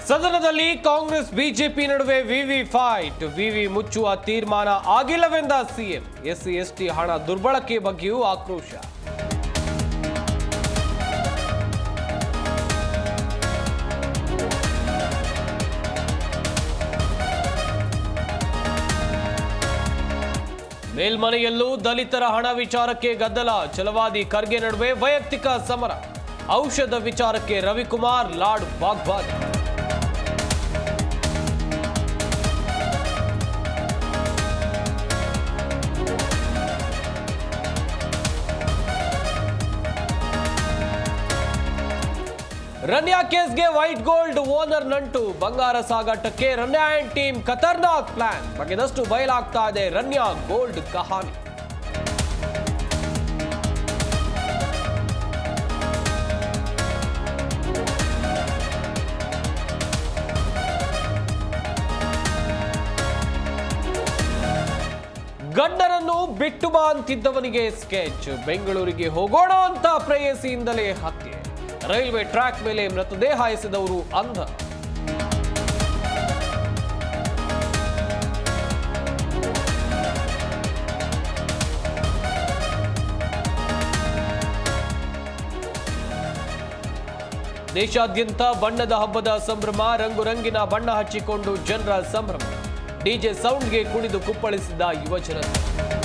ಸದನದಲ್ಲಿ ಕಾಂಗ್ರೆಸ್ ಬಿಜೆಪಿ ನಡುವೆ ವಿವಿ ಫೈಟ್. ವಿವಿ ಮುಚ್ಚುವ ತೀರ್ಮಾನ ಆಗಿಲ್ಲವೆಂದ ಸಿಎಂ. ಎಸ್ಸಿ ಎಸ್ಟಿ ಹಣ ದುರ್ಬಳಕೆ ಬಗ್ಗೆಯೂ ಆಕ್ರೋಶ. ಮೇಲ್ಮನೆಯಲ್ಲೂ ದಲಿತರ ಹಣ ವಿಚಾರಕ್ಕೆ ಗದ್ದಲ. ಛಲವಾದಿ ಖರ್ಗೆ ನಡುವೆ ವೈಯಕ್ತಿಕ ಸಮರ. ಔಷಧ ವಿಚಾರಕ್ಕೆ ರವಿಕುಮಾರ್ ಲಾಡ್ ವಾಗ್ವಾದ. ರನ್ಯಾ ಕೇಸ್ಗೆ ವೈಟ್ ಗೋಲ್ಡ್ ಓನರ್ ನಂಟು. ಬಂಗಾರ ಸಾಗಾಟಕ್ಕೆ Ranya and team Khatarnak plan. ಬಗೆದಷ್ಟು ಬಯಲಾಗ್ತಾ ಇದೆ ರನ್ಯಾ ಗೋಲ್ಡ್ ಕಹಾನಿ. ಗಂಡನನ್ನು ಬಿಟ್ಟು ಬಾ ಅಂತಿದ್ದವನಿಗೆ ಸ್ಕೆಚ್. ಬೆಂಗಳೂರಿಗೆ ಹೋಗೋಣ ಅಂತ ಪ್ರೇಯಸಿಯಿಂದಲೇ ಹತ್ಯೆ. ರೈಲ್ವೆ ಟ್ರ್ಯಾಕ್ ಮೇಲೆ ಮೃತದೇಹ ಎಸೆದವರು ಅಂಧ. ದೇಶಾದ್ಯಂತ ಬಣ್ಣದ ಹಬ್ಬದ ಸಂಭ್ರಮ. ರಂಗುರಂಗಿನ ಬಣ್ಣ ಹಚ್ಚಿಕೊಂಡು ಜನರ ಸಂಭ್ರಮ. ಡಿಜೆ ಸೌಂಡ್ಗೆ ಕುಣಿದು ಕುಪ್ಪಳಿಸಿದ ಯುವಜನತೆ.